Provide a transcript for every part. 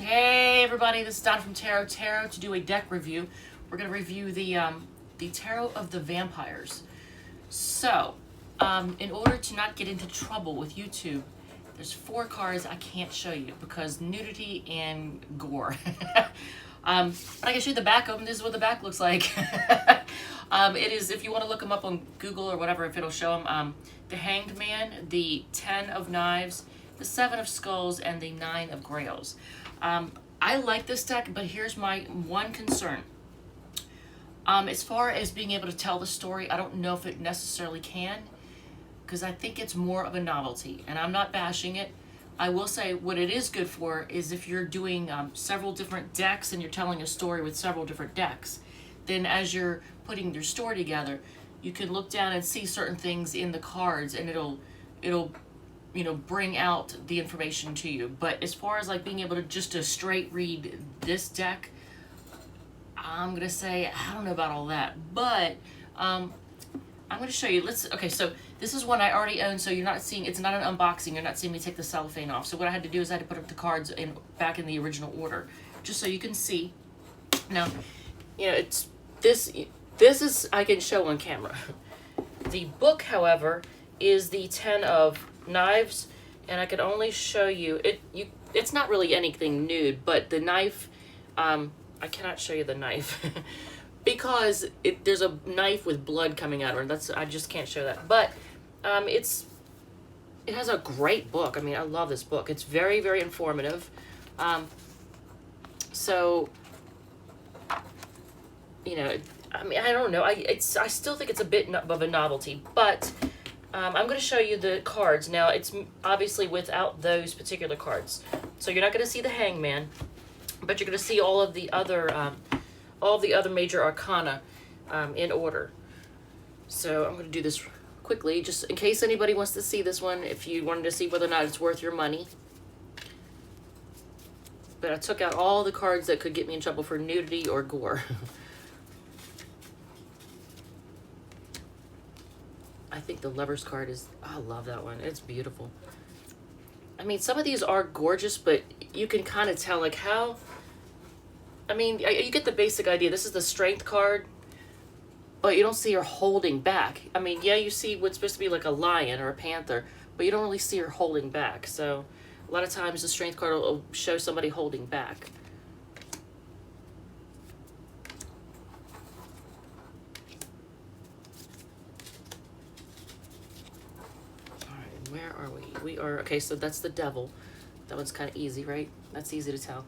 Hey everybody, this is Don from Tarot to do a deck review. We're going to review the Tarot of the Vampires. So, in order to not get into trouble with YouTube, there's 4 cards I can't show you because nudity and gore. But I can show you the back of them. This is what the back looks like. It is, if you want to look them up on Google or whatever, if it'll show them, the Hanged Man, the 10 of Knives, the 7 of Skulls, and the 9 of Grails. I like this deck, but here's my one concern. As far as being able to tell the story, I don't know if it necessarily can, because I think it's more of a novelty, and I'm not bashing it. I will say what it is good for is if you're doing several different decks and you're telling a story with several different decks, then as you're putting your story together, you can look down and see certain things in the cards, and it'll you know, bring out the information to you. But as far as like being able to just to straight read this deck, I'm gonna say I don't know about all that, but I'm gonna show you. Okay, so this is one I already own, so you're not seeing, it's not an unboxing, you're not seeing me take the cellophane off. So what I had to do is I had to put up the cards back in the original order, just so you can see. Now, you know, it's this is, I can show on camera. The book, however, is the 10 of Knives, and I can only show you it's not really anything nude, but the knife, I cannot show you the knife because there's a knife with blood coming out of it. I just can't show that. But it has a great book. I mean, I love this book. It's very, very informative. So, you know, I mean, I don't know. I still think it's a bit of a novelty, but I'm going to show you the cards. Now, it's obviously without those particular cards. So you're not going to see the Hangman, but you're going to see all of the other major arcana in order. So I'm going to do this quickly, just in case anybody wants to see this one, if you wanted to see whether or not it's worth your money. But I took out all the cards that could get me in trouble for nudity or gore. I think the Lover's card is, I love that one. It's beautiful. I mean, some of these are gorgeous, but you can kind of tell, like, how, I mean, you get the basic idea. This is the Strength card, but you don't see her holding back. I mean, yeah, you see what's supposed to be like a lion or a panther, but you don't really see her holding back. So a lot of times the Strength card will show somebody holding back. Where are we? We are, okay, so that's the Devil. That one's kind of easy, right? That's easy to tell.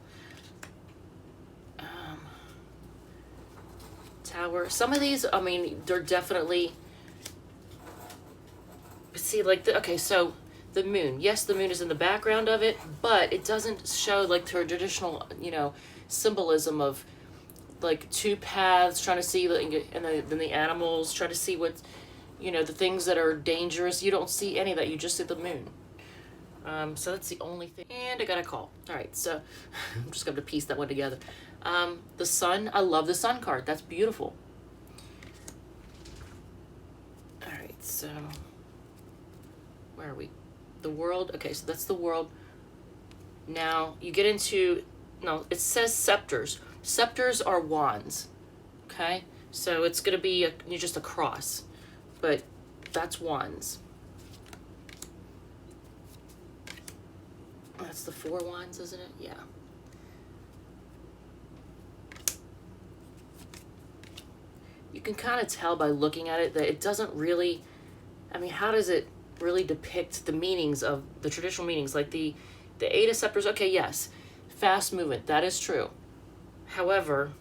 Tower. Some of these, I mean, they're definitely, see, like, okay, so the moon. Yes, the moon is in the background of it, but it doesn't show, like, the traditional, you know, symbolism of, like, 2 paths, trying to see, and then the animals, trying to see what, you know, the things that are dangerous. You don't see any of that. You just see the moon. So that's the only thing. And I got a call. All right, so I'm just going to piece that one together. The Sun. I love the Sun card. That's beautiful. All right, so where are we? The World. Okay, so that's the World. Now you get into, no, it says scepters. Scepters are wands. Okay, so it's going to be just a cross. But that's wands. That's the 4 wands, isn't it? Yeah. You can kind of tell by looking at it that it doesn't really, I mean, how does it really depict the meanings of the traditional meanings? Like the 8 of Scepters, okay, yes, fast movement, that is true. However,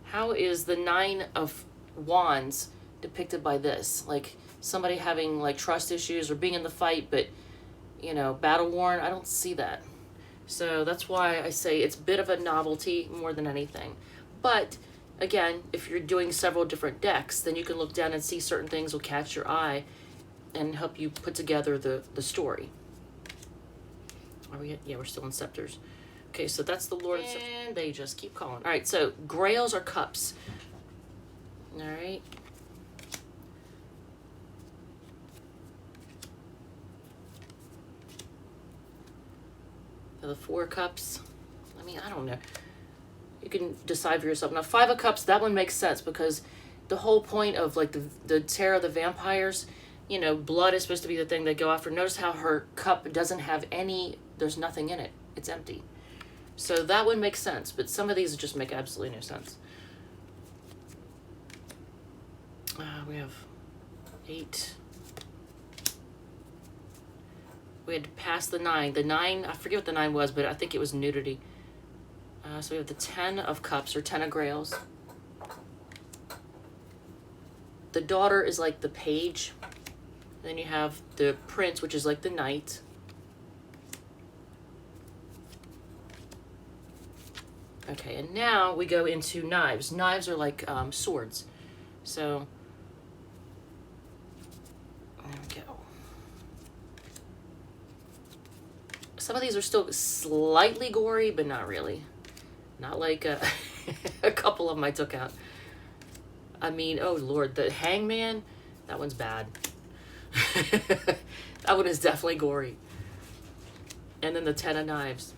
how is the 9 of Wands depicted by this? Like somebody having like trust issues or being in the fight, but you know, battle worn. I don't see that. So that's why I say it's a bit of a novelty more than anything. But again, if you're doing several different decks, then you can look down and see certain things will catch your eye and help you put together the story. Are we? Yeah, we're still in Scepters. Okay, so that's the Lord of Scepters. And they just keep calling. All right, so Grails are cups. All right. The 4 cups. mean, I don't know. You can decide for yourself. Now, Five of Cups, that one makes sense because the whole point of like the Tarot of the Vampires, you know, blood is supposed to be the thing they go after. Notice how her cup doesn't have any, there's nothing in it. It's empty. So that would make sense, but some of these just make absolutely no sense. We have 8. We had to pass the 9. The 9, I forget what the 9 was, but I think it was nudity. So we have the 10 of Cups, or 10 of Grails. The daughter is like the page. Then you have the prince, which is like the knight. Okay, and now we go into knives. Knives are like swords. So, there we go. Some of these are still slightly gory, but not really. Not like a couple of them I took out. I mean, oh Lord, the hangman, that one's bad. That one is definitely gory. And then the 10 of knives.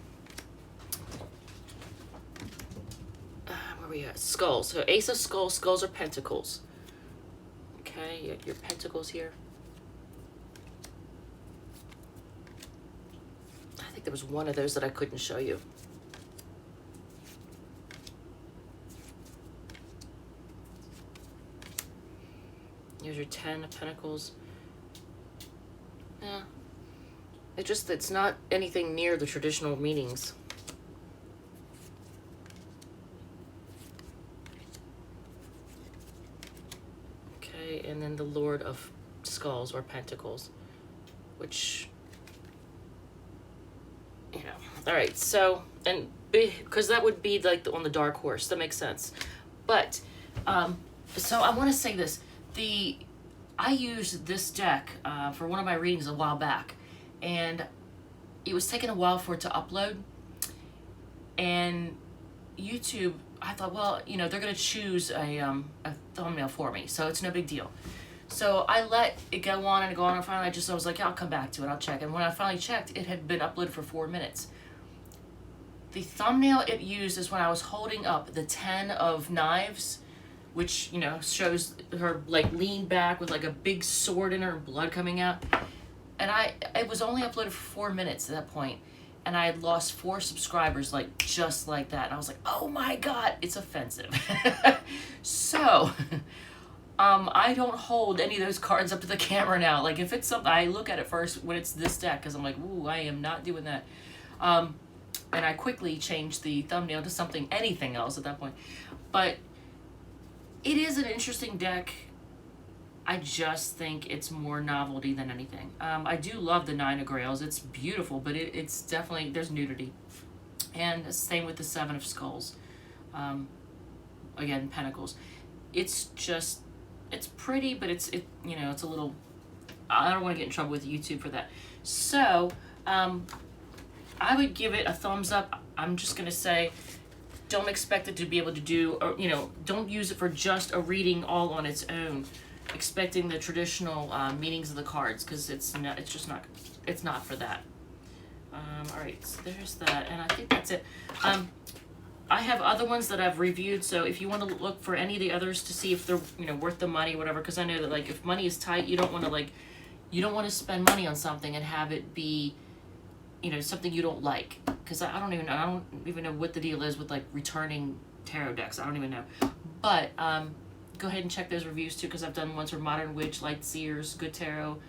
Where we at? Skulls. So Ace of Skulls, skulls are pentacles. Okay, you have your pentacles here. I think there was one of those that I couldn't show you. Here's your 10 of Pentacles. Yeah. It's not anything near the traditional meanings. Okay, and then the Lord of Skulls or Pentacles, which, you know. All right, so, and because that would be like on the Dark Horse, that makes sense. But, so I want to say this. I used this deck for one of my readings a while back, and it was taking a while for it to upload. And YouTube, I thought, well, you know, they're gonna choose a thumbnail for me, so it's no big deal. So I let it go on and go on, and finally I was like, yeah, I'll come back to it, I'll check. And when I finally checked, it had been uploaded for 4 minutes. The thumbnail it used is when I was holding up the 10 of Knives, which, you know, shows her like lean back with like a big sword in her and blood coming out. And it was only uploaded for 4 minutes at that point, and I had lost 4 subscribers like just like that. And I was like, oh my God, it's offensive. So, I don't hold any of those cards up to the camera now. Like if it's something, I look at it first when it's this deck, because I'm like, ooh, I am not doing that. And I quickly changed the thumbnail to anything else at that point. But it is an interesting deck. I just think it's more novelty than anything. I do love the 9 of Grails. It's beautiful, but it's definitely, there's nudity. And same with the 7 of Skulls. Again, Pentacles. It's just, it's pretty, but it's you know, it's a little, I don't want to get in trouble with YouTube for that. So, I would give it a thumbs up. I'm just going to say, don't expect it to be able to do, or, you know, don't use it for just a reading all on its own, expecting the traditional meanings of the cards, because it's not for that. All right, so there's that, and I think that's it. I have other ones that I've reviewed, so if you want to look for any of the others to see if they're, you know, worth the money or whatever, because I know that like if money is tight, you don't want to spend money on something and have it be, you know, something you don't like, because I don't even know what the deal is with like returning tarot decks. I don't even know. But go ahead and check those reviews too, because I've done ones for Modern Witch, Light Seers, Good Tarot,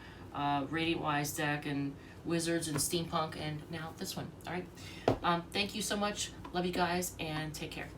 Radiant Wise deck, and Wizards and Steampunk, and now this one. All right. Thank you so much. Love you guys, and take care.